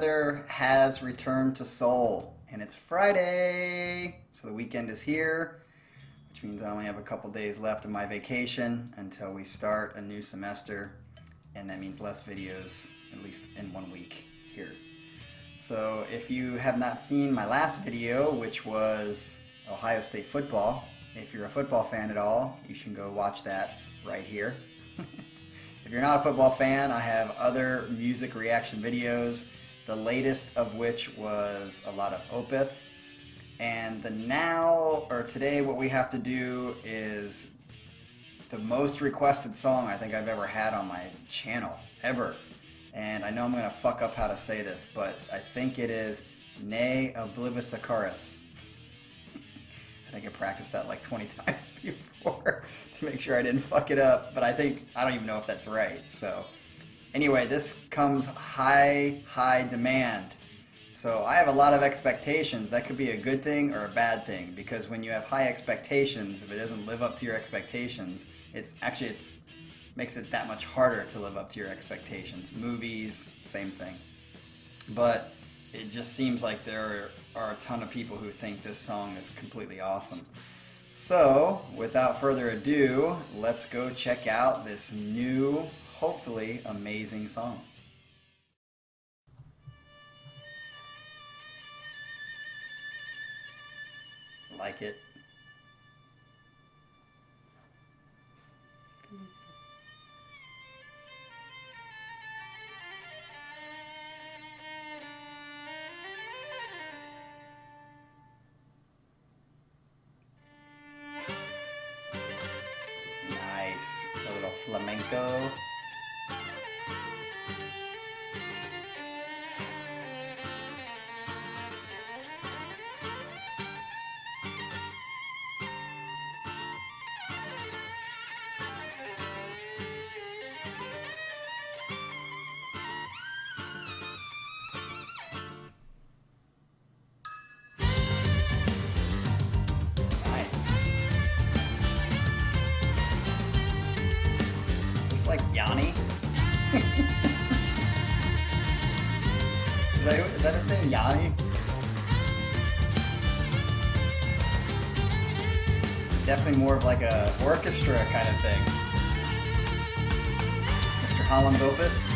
weather has returned to Seoul, and it's Friday, so the weekend is here, which means I only have a couple days left of my vacation until we start a new semester, and that means less videos, at least in 1 week here. So if you have not seen my last video, which was Ohio State football, if you're a football fan at all, you should go watch that right here. If you're not a football fan, I have other music reaction videos, the latest of which was a lot of Opeth. And today what we have to do is the most requested song I think I've ever had on my channel, ever. And I know I'm going to fuck up how to say this, but I think it is Ne Obliviscaris. I think I practiced that like 20 times before to make sure I didn't fuck it up, but I don't even know if that's right. So anyway, this comes high demand. So I have a lot of expectations. That could be a good thing or a bad thing, because when you have high expectations, if it doesn't live up to your expectations, it makes it that much harder to live up to your expectations. Movies, same thing. But it just seems like there are a ton of people who think this song is completely awesome. So, without further ado, let's go check out this new, hopefully amazing song. Like it? Nice. A little flamenco. Like Yanni? Is that her name, Yanni? This is definitely more of like a orchestra kind of thing. Mr. Holland's Opus.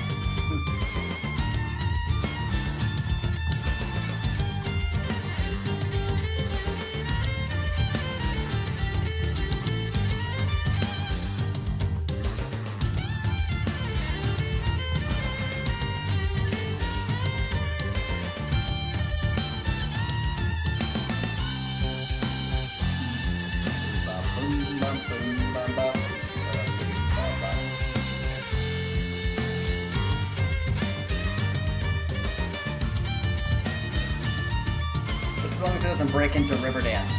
Just as long as it doesn't break into river dance.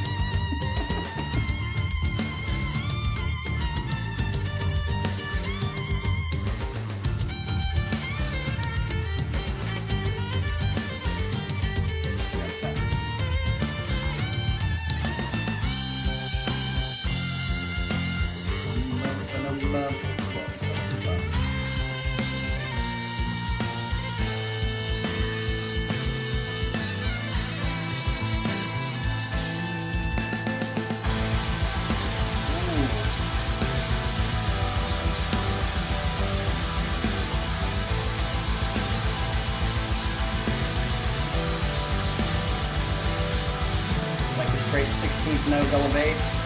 Straight 16th note double bass.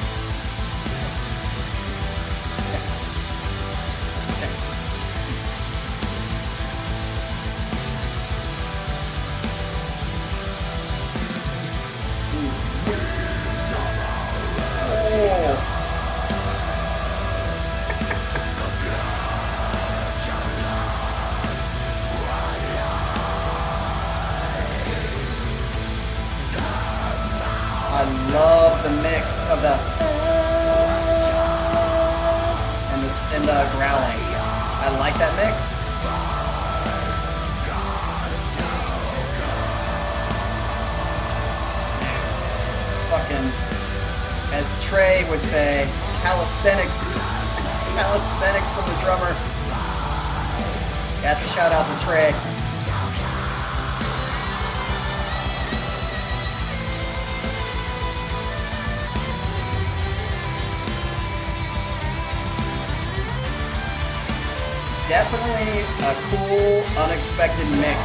I love the mix of the and the growling. I like that mix. Fucking, as Trey would say, calisthenics. Calisthenics from the drummer. That's a shout out to Trey. Definitely a cool, unexpected mix.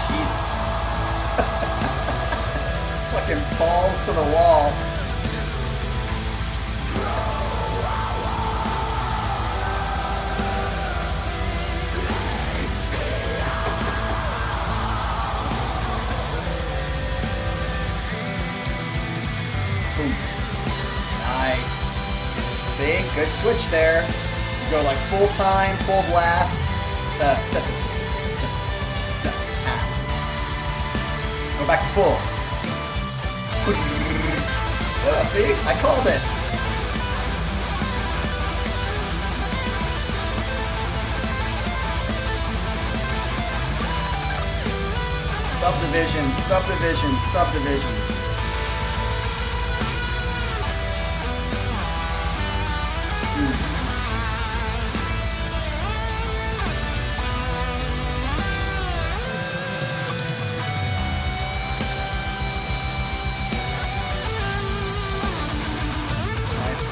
Jesus. Fucking balls to the wall. Boom. Nice. See? Good switch there. You go like full time, full blast. Go back to full. See? I called it. Subdivisions, subdivisions, subdivisions.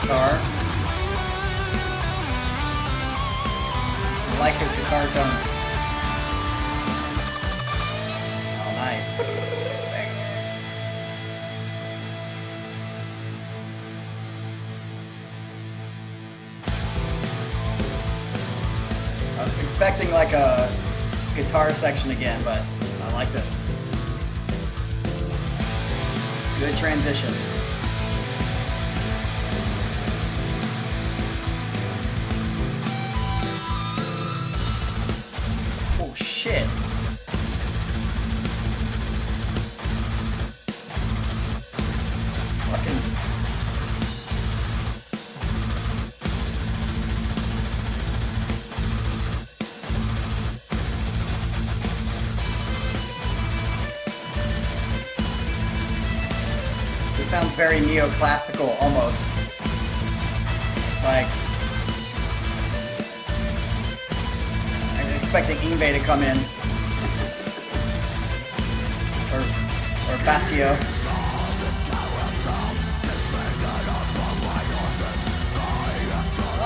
Guitar. I like his guitar tone. Oh, nice. I was expecting like a guitar section again, but I like this. Good transition. Shit. Fucking. This sounds very neoclassical almost. Like. Expecting Ingve to come in. or Batio.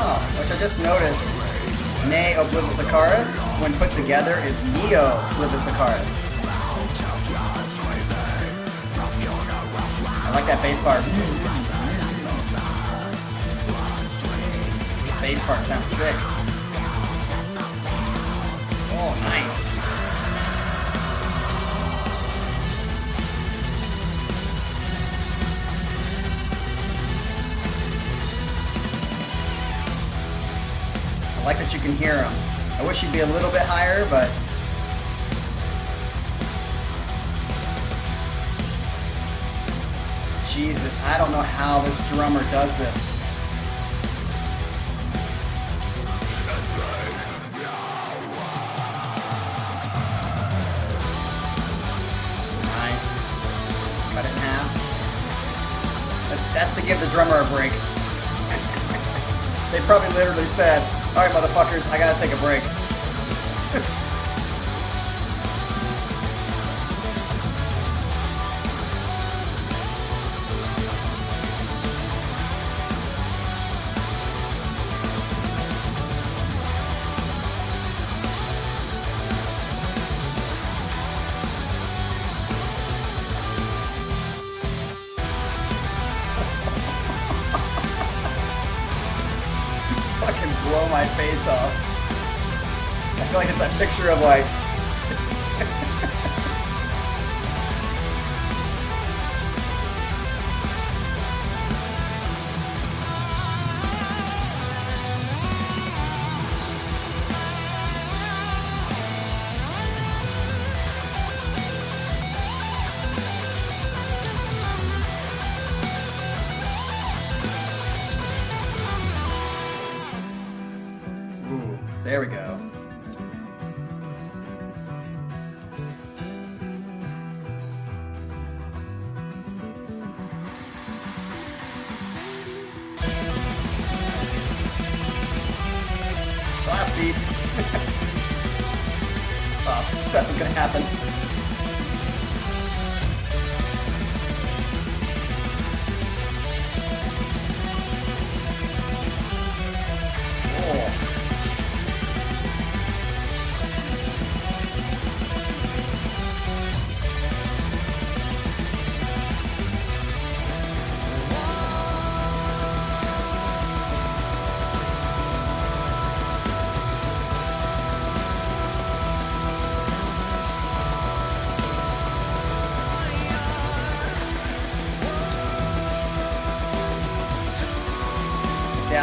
Oh, which I just noticed. Ne Obliviscaris, when put together, is Neo Obliviscaris. I like that bass part. The bass part sounds sick. Oh, nice. I like that you can hear him. I wish he'd be a little bit higher, but... Jesus, I don't know how this drummer does this. Cut it in half. That's to give the drummer a break. They probably literally said, alright motherfuckers, I gotta take a break. Blow my face off. I feel like it's that picture of like there we go. Blast beats. Oh, that was gonna happen.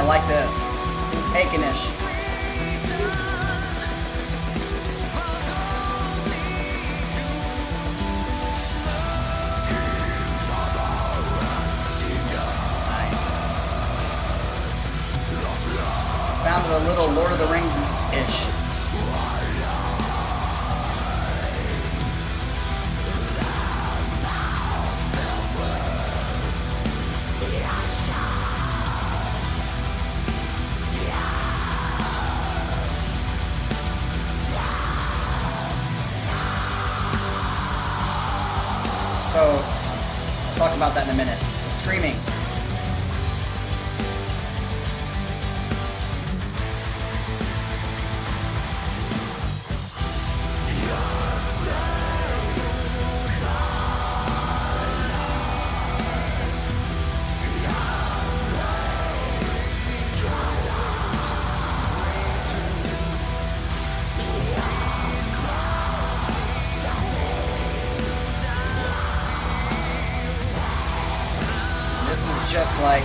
like this. This is Hakenish. Sounded a little Lord of the Rings-ish. So, I'll talk about that in a minute. The screaming. Just like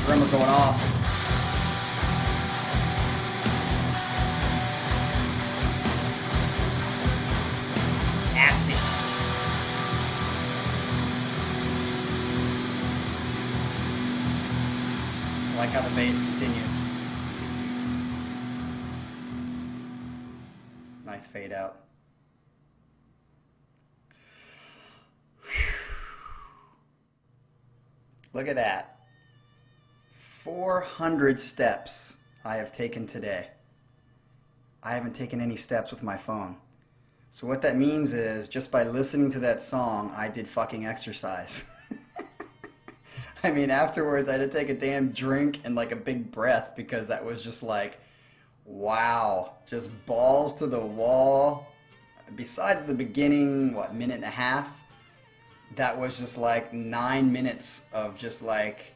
drummer going off. Nasty. I like how the bass continues. Nice fade out. Look at that. 400 steps I have taken today. I haven't taken any steps with my phone. So what that means is just by listening to that song, I did fucking exercise. I mean, afterwards I had to take a damn drink and like a big breath because that was just like, wow, just balls to the wall. Besides the beginning, minute and a half, that was just like 9 minutes of just like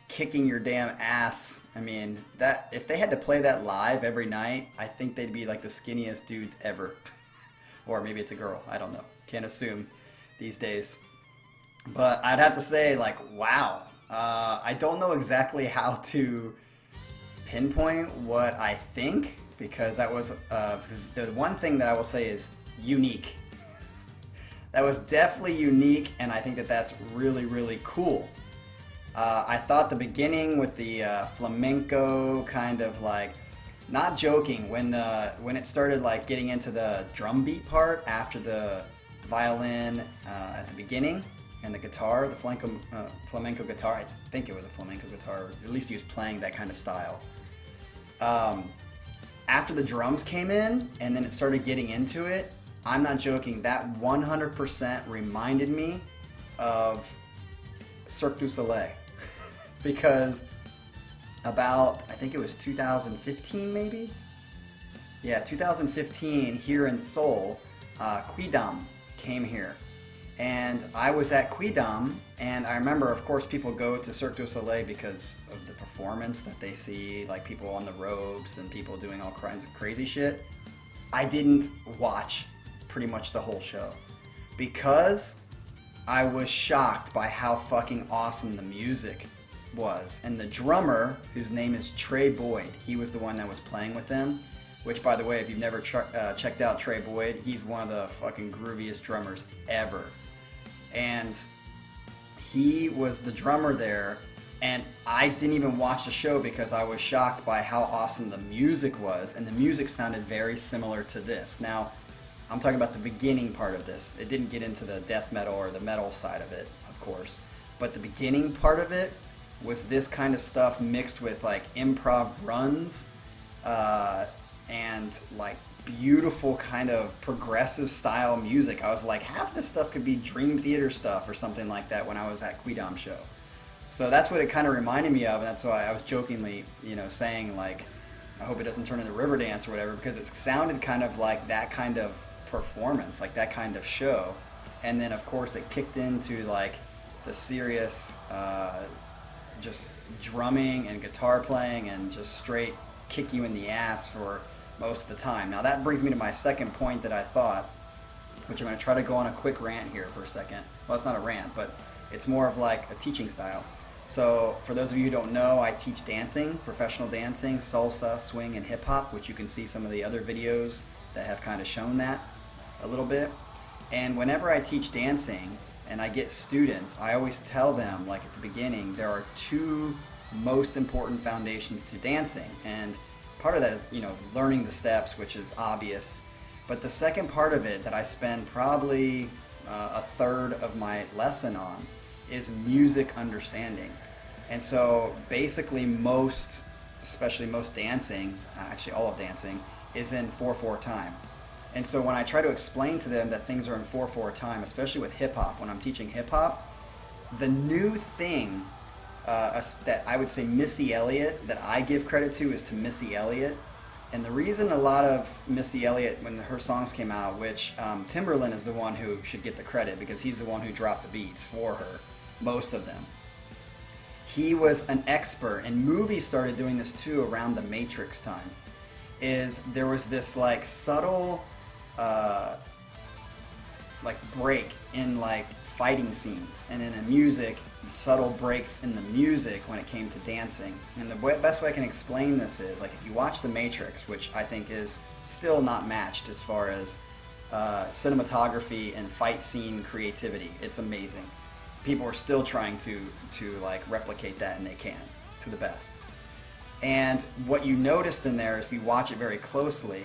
kicking your damn ass. I mean, that if they had to play that live every night, I think they'd be like the skinniest dudes ever. Or maybe it's a girl, I don't know. Can't assume these days. But I'd have to say, like, wow. I don't know exactly how to pinpoint what I think, because that was the one thing that I will say is unique. That was definitely unique, and I think that that's really, really cool. I thought the beginning with the flamenco kind of like, not joking, when it started like getting into the drum beat part after the violin at the beginning and the guitar, the flamenco guitar, I think it was a flamenco guitar, or at least he was playing that kind of style. After the drums came in and then it started getting into it, I'm not joking, that 100% reminded me of Cirque du Soleil. Because about, I think it was 2015 maybe? Yeah, 2015 here in Seoul, Quidam came here. And I was at Quidam, and I remember, of course, people go to Cirque du Soleil because of the performance that they see, like people on the ropes and people doing all kinds of crazy shit. I didn't watch pretty much the whole show because I was shocked by how fucking awesome the music was. And the drummer, whose name is Trey Boyd, he was the one that was playing with them, which, by the way, if you've never checked out Trey Boyd, he's one of the fucking grooviest drummers ever. And he was the drummer there, and I didn't even watch the show because I was shocked by how awesome the music was, and the music sounded very similar to this. Now, I'm talking about the beginning part of this. It didn't get into the death metal or the metal side of it, of course, but the beginning part of it was this kind of stuff mixed with like improv runs and like beautiful kind of progressive style music. I was like, half this stuff could be Dream Theater stuff or something like that when I was at Quidam show. So that's what it kind of reminded me of, and that's why I was jokingly, saying like, I hope it doesn't turn into Riverdance or whatever, because it sounded kind of like that kind of performance, like that kind of show. And then of course it kicked into like the serious just drumming and guitar playing and just straight kick you in the ass for most of the time. Now that brings me to my second point that I thought, which I'm going to try to go on a quick rant here for a second. Well, it's not a rant, but it's more of like a teaching style. So for those of you who don't know, I teach dancing, professional dancing, salsa, swing, and hip hop, which you can see some of the other videos that have kind of shown that a little bit. And whenever I teach dancing and I get students, I always tell them, like at the beginning, there are two most important foundations to dancing. And part of that is, learning the steps, which is obvious. But the second part of it that I spend probably a third of my lesson on is music understanding. And so basically especially most dancing, actually all of dancing, is in 4/4 time. And so when I try to explain to them that things are in 4/4 time, especially with hip hop, when I'm teaching hip hop, the new thing that I would say Missy Elliott, that I give credit to, is to Missy Elliott. And the reason a lot of Missy Elliott, when her songs came out, which Timberland is the one who should get the credit because he's the one who dropped the beats for her, most of them. He was an expert, and movies started doing this too around the Matrix time. There was this like subtle like break in like fighting scenes and in the music, subtle breaks in the music when it came to dancing. And the best way I can explain this is, like, if you watch The Matrix, which I think is still not matched as far as cinematography and fight scene creativity, it's amazing. People are still trying to like replicate that, and they can to the best. And what you noticed in there, if you watch it very closely,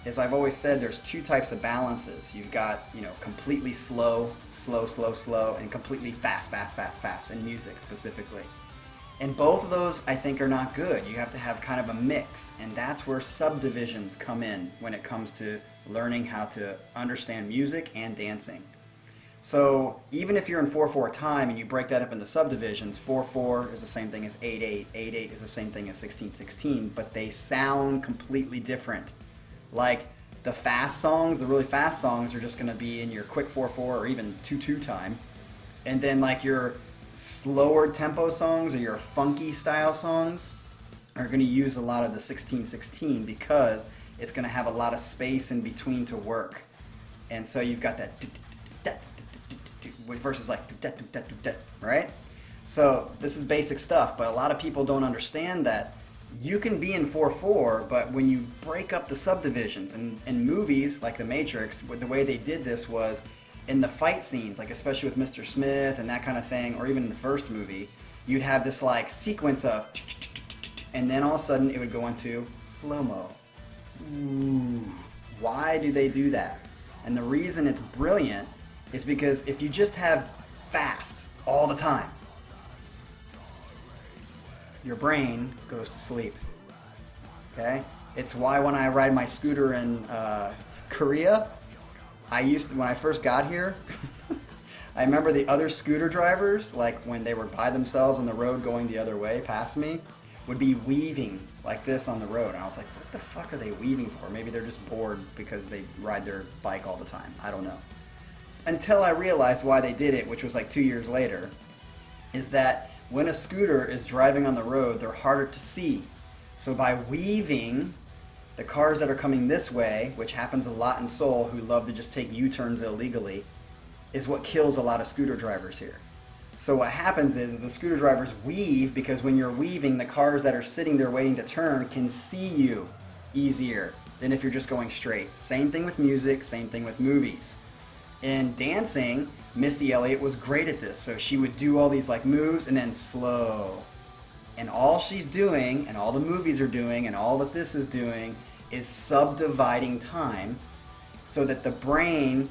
is I've always said there's two types of balances. You've got, completely slow, and completely fast in music specifically. And both of those, I think, are not good. You have to have kind of a mix, and that's where subdivisions come in when it comes to learning how to understand music and dancing. So even if you're in 4/4 time and you break that up into subdivisions, 4/4 is the same thing as 8/8, 8/8 is the same thing as 16/16, but they sound completely different. Like the fast songs, the really fast songs are just going to be in your quick 4/4 or even 2/2 time. And then like your slower tempo songs or your funky style songs are going to use a lot of the 16/16 because it's going to have a lot of space in between to work. And so you've got that versus like right? So this is basic stuff, but a lot of people don't understand that you can be in 4/4, but when you break up the subdivisions, and in movies like The Matrix, the way they did this was in the fight scenes, like especially with Mr. Smith and that kind of thing, or even in the first movie, you'd have this like sequence of, and then all of a sudden it would go into slow-mo. Ooh, why do they do that? And the reason it's brilliant is because if you just have fast all the time, your brain goes to sleep. Okay? It's why when I ride my scooter in Korea, when I first got here, I remember the other scooter drivers, like when they were by themselves on the road going the other way past me, would be weaving like this on the road. And I was like, what the fuck are they weaving for? Maybe they're just bored because they ride their bike all the time. I don't know. Until I realized why they did it, which was like 2 years later, is that when a scooter is driving on the road, they're harder to see. So by weaving, the cars that are coming this way, which happens a lot in Seoul, who love to just take U-turns illegally, is what kills a lot of scooter drivers here. So what happens is the scooter drivers weave, because when you're weaving, the cars that are sitting there waiting to turn can see you easier than if you're just going straight. Same thing with music, same thing with movies. In dancing, Missy Elliott was great at this. So she would do all these like moves and then slow. And all she's doing, and all the movies are doing, and all that this is doing, is subdividing time so that the brain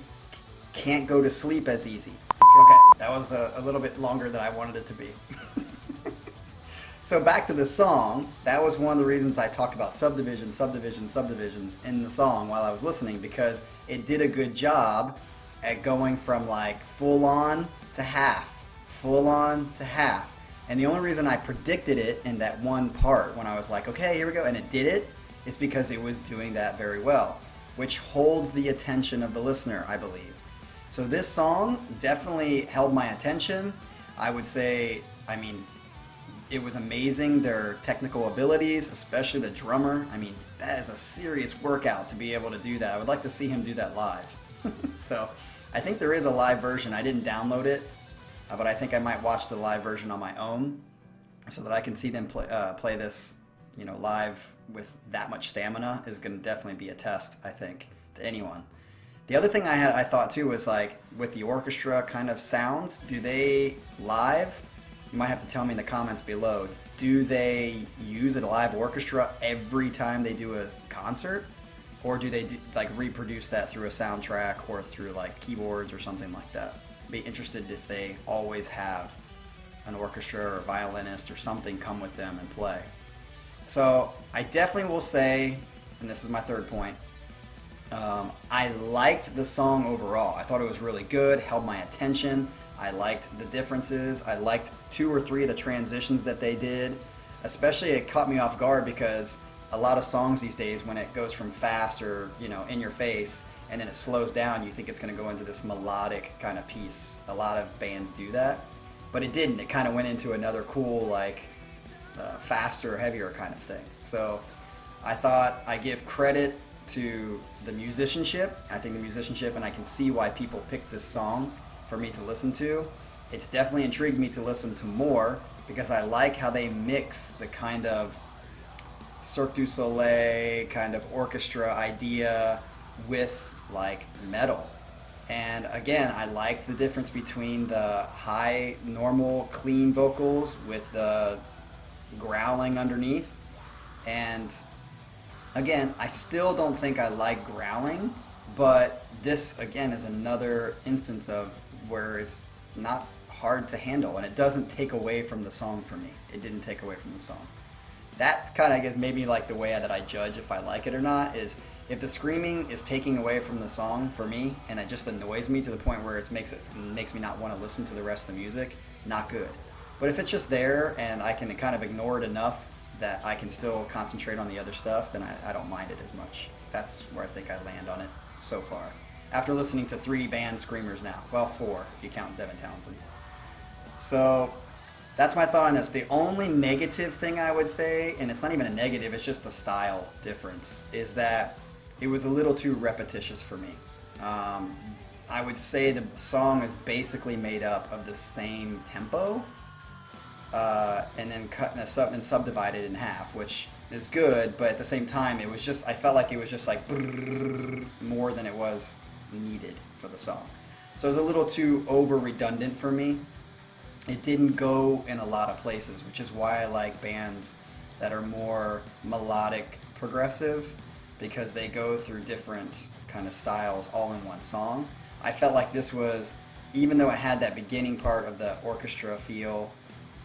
can't go to sleep as easy. Okay, that was a little bit longer than I wanted it to be. So back to the song, that was one of the reasons I talked about subdivisions in the song while I was listening, because it did a good job at going from like full on to half, full on to half. And the only reason I predicted it in that one part when I was like, okay, here we go, and it did it, is because it was doing that very well, which holds the attention of the listener, I believe. So this song definitely held my attention. I would say, I mean, it was amazing, their technical abilities, especially the drummer. I mean, that is a serious workout to be able to do that. I would like to see him do that live. So I think there is a live version. I didn't download it, but I think I might watch the live version on my own so that I can see them play this, live with that much stamina is going to definitely be a test, I think, to anyone. The other thing I thought too was like with the orchestra kind of sounds, do they live? You might have to tell me in the comments below. Do they use a live orchestra every time they do a concert? Or do they reproduce that through a soundtrack or through like keyboards or something like that? Be interested if they always have an orchestra or a violinist or something come with them and play. So I definitely will say, and this is my third point, I liked the song overall. I thought it was really good, held my attention. I liked the differences. I liked 2 or 3 of the transitions that they did. Especially it caught me off guard because a lot of songs these days, when it goes from fast or in your face and then it slows down, you think it's going to go into this melodic kind of piece. A lot of bands do that, but it didn't. It kind of went into another cool, faster, heavier kind of thing. So I thought I give credit to the musicianship. I think the musicianship, and I can see why people picked this song for me to listen to. It's definitely intrigued me to listen to more because I like how they mix the kind of Cirque du Soleil kind of orchestra idea with like metal. And again, I like the difference between the high, normal, clean vocals with the growling underneath. And again, I still don't think I like growling, but this again is another instance of where it's not hard to handle and it doesn't take away from the song for me. It didn't take away from the song. That kind of is maybe like the way that I judge if I like it or not, is if the screaming is taking away from the song for me and it just annoys me to the point where it makes me not want to listen to the rest of the music, not good. But if it's just there and I can kind of ignore it enough that I can still concentrate on the other stuff, then I don't mind it as much. That's where I think I land on it so far. After listening to 3 band screamers now. Well, 4 if you count Devin Townsend. So that's my thought on this. The only negative thing I would say, and it's not even a negative, it's just a style difference, is that it was a little too repetitious for me. I would say the song is basically made up of the same tempo, and then cut and subdivided in half, which is good, but at the same time, it was just, I felt like it was just like more than it was needed for the song. So it was a little too over redundant for me. It didn't go in a lot of places, which is why I like bands that are more melodic progressive, because they go through different kind of styles all in one song. I felt like this was, even though it had that beginning part of the orchestra feel,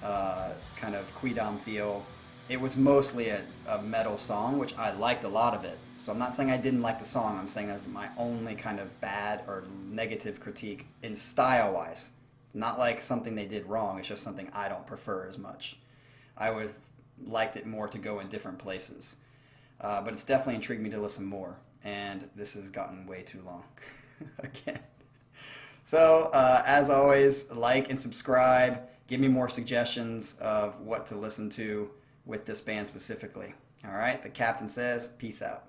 kind of Quidam feel, it was mostly a metal song, which I liked a lot of it. So I'm not saying I didn't like the song, I'm saying that was my only kind of bad or negative critique in style-wise. Not like something they did wrong, it's just something I don't prefer as much. I would have liked it more to go in different places. But it's definitely intrigued me to listen more, and this has gotten way too long again. So, as always, like and subscribe. Give me more suggestions of what to listen to with this band specifically. All right, the captain says, peace out.